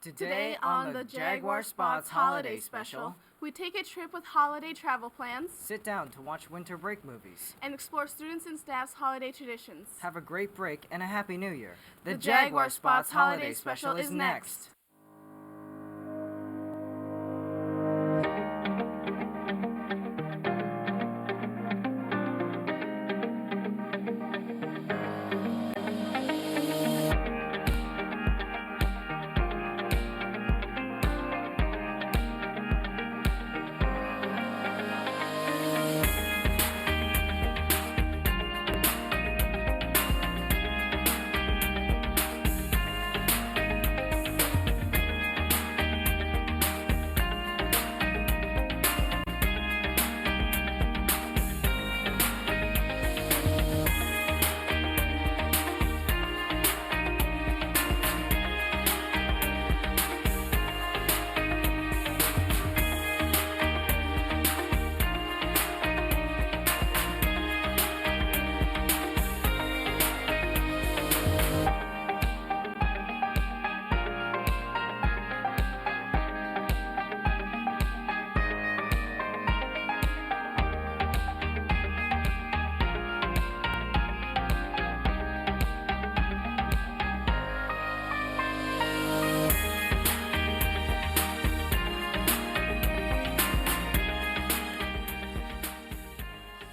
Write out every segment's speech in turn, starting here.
Today on the Jaguar Spots Holiday Special, we take a trip with holiday travel plans, sit down to watch winter break movies, and explore students and staff's holiday traditions. Have a great break and a Happy New Year. The Jaguar Spots Holiday Special is next.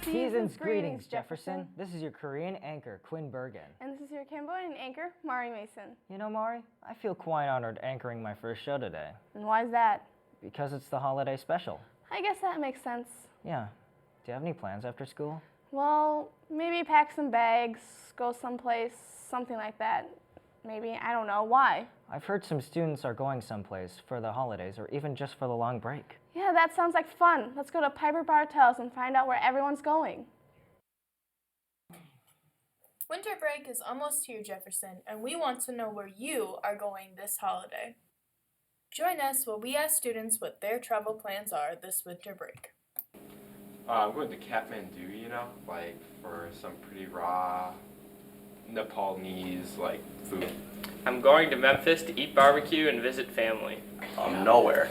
Season's greetings, Jefferson. This is your Korean anchor, Quinn Bergen. And this is your Cambodian anchor, Mari Mason. You know, Mari, I feel quite honored anchoring my first show today. And why is that? Because it's the holiday special. I guess that makes sense. Yeah. Do you have any plans after school? Well, maybe pack some bags, go someplace, something like that. Maybe, I don't know. Why? I've heard some students are going someplace for the holidays or even just for the long break. Yeah, that sounds like fun. Let's go to Piper Bartels and find out where everyone's going. Winter break is almost here, Jefferson, and we want to know where you are going this holiday. Join us while we ask students what their travel plans are this winter break. I'm going to Kathmandu, like for some pretty raw Nepalese food. I'm going to Memphis to eat barbecue and visit family. Nowhere.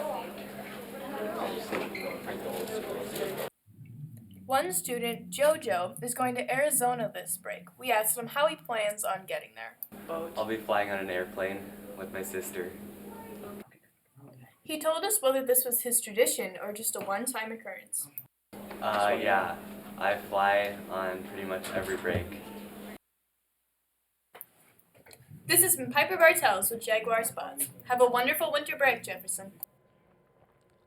One student, Jojo, is going to Arizona this break. We asked him how he plans on getting there. I'll be flying on an airplane with my sister. He told us whether this was his tradition or just a one-time occurrence. Yeah, I fly on pretty much every break. This has been Piper Bartels with Jaguar Spots. Have a wonderful winter break, Jefferson.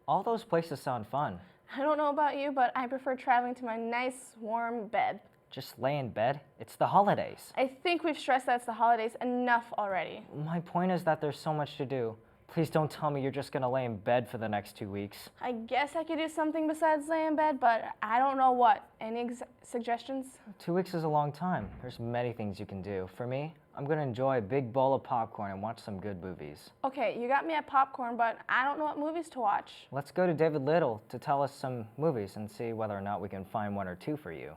All those places sound fun. I don't know about you, but I prefer traveling to my nice, warm bed. Just lay in bed. It's the holidays. I think we've stressed that it's the holidays enough already. My point is that there's so much to do. Please don't tell me you're just gonna lay in bed for the next 2 weeks. I guess I could do something besides lay in bed, but I don't know what. Any suggestions? 2 weeks is a long time. There's many things you can do. For me, I'm gonna enjoy a big bowl of popcorn and watch some good movies. Okay, you got me at popcorn, but I don't know what movies to watch. Let's go to David Little to tell us some movies and see whether or not we can find one or two for you.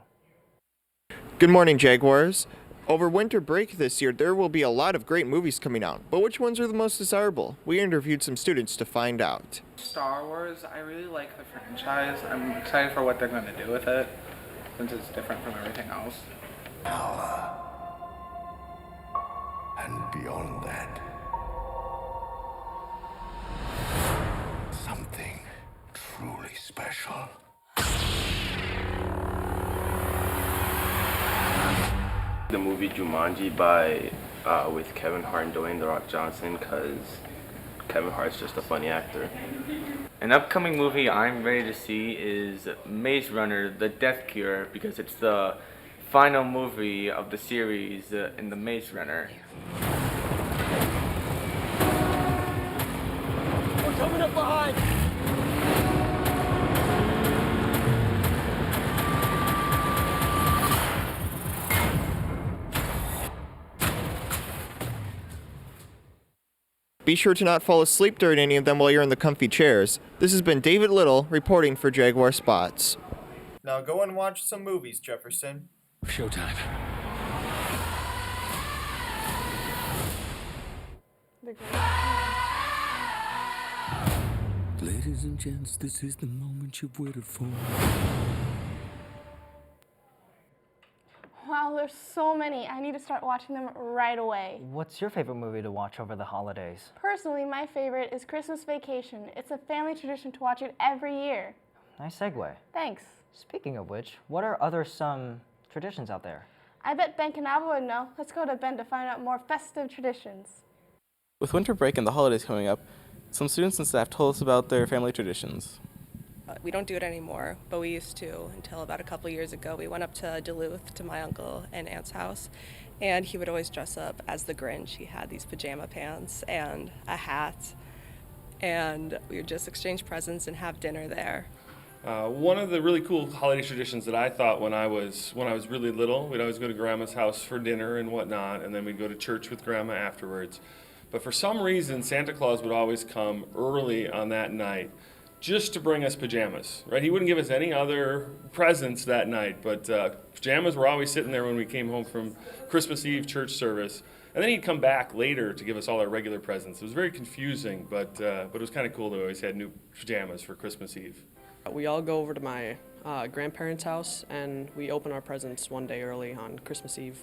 Good morning, Jaguars. Over winter break this year, there will be a lot of great movies coming out, but which ones are the most desirable? We interviewed some students to find out. Star Wars, I really like the franchise. I'm excited for what they're going to do with it, since it's different from everything else. Power. And beyond that, something truly special. The movie Jumanji with Kevin Hart and Dwayne "The Rock" Johnson, because Kevin Hart's just a funny actor. An upcoming movie I'm ready to see is Maze Runner: The Death Cure, because it's the final movie of the series in the Maze Runner. We're coming up behind! Be sure to not fall asleep during any of them while you're in the comfy chairs. This has been David Little reporting for Jaguar Spots. Now go and watch some movies, Jefferson. Showtime. The Ladies and gents, this is the moment you've waited for. Wow, there's so many. I need to start watching them right away. What's your favorite movie to watch over the holidays? Personally, my favorite is Christmas Vacation. It's a family tradition to watch it every year. Nice segue. Thanks. Speaking of which, what are some traditions out there? I bet Ben Canava would know. Let's go to Ben to find out more festive traditions. With winter break and the holidays coming up, some students and staff told us about their family traditions. We don't do it anymore, but we used to until about a couple years ago. We went up to Duluth to my uncle and aunt's house, and he would always dress up as the Grinch. He had these pajama pants and a hat, and we would just exchange presents and have dinner there. One of the really cool holiday traditions that I thought when I was really little, we'd always go to Grandma's house for dinner and whatnot, and then we'd go to church with Grandma afterwards. But for some reason, Santa Claus would always come early on that night just to bring us pajamas, right? He wouldn't give us any other presents that night, but pajamas were always sitting there when we came home from Christmas Eve church service. And then he'd come back later to give us all our regular presents. It was very confusing, but it was kind of cool that we always had new pajamas for Christmas Eve. We all go over to my grandparents' house, and we open our presents one day early on Christmas Eve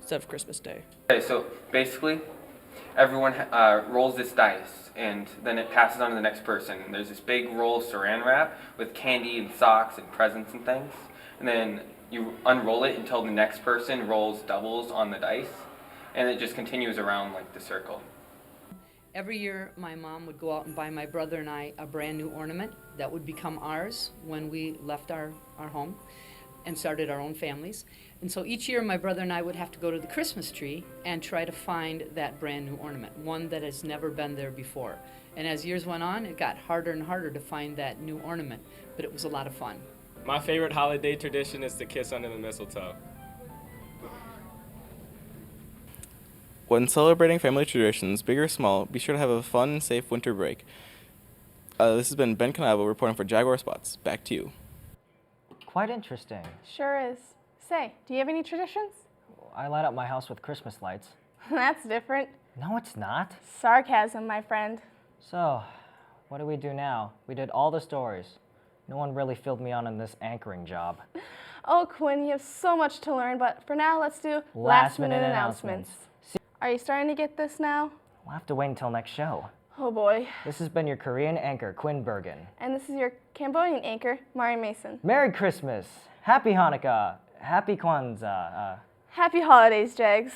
instead of Christmas Day. Okay, so basically, everyone rolls this dice, and then it passes on to the next person. And there's this big roll of saran wrap with candy and socks and presents and things. And then you unroll it until the next person rolls doubles on the dice, and it just continues around like the circle. Every year, my mom would go out and buy my brother and I a brand new ornament that would become ours when we left our home and started our own families. And so each year, my brother and I would have to go to the Christmas tree and try to find that brand new ornament, one that has never been there before. And as years went on, it got harder and harder to find that new ornament, but it was a lot of fun. My favorite holiday tradition is to kiss under the mistletoe. When celebrating family traditions, big or small, be sure to have a fun and safe winter break. This has been Ben Canavo reporting for Jaguar Spots. Back to you. Quite interesting. Sure is. Say, do you have any traditions? I light up my house with Christmas lights. That's different. No, it's not. Sarcasm, my friend. So, what do we do now? We did all the stories. No one really filled me on this anchoring job. Oh, Quinn, you have so much to learn, but for now, let's do last-minute announcements. Are you starting to get this now? We'll have to wait until next show. Oh boy. This has been your Korean anchor, Quinn Bergen. And this is your Cambodian anchor, Mari Mason. Merry Christmas! Happy Hanukkah! Happy Kwanzaa! Happy holidays, Jags.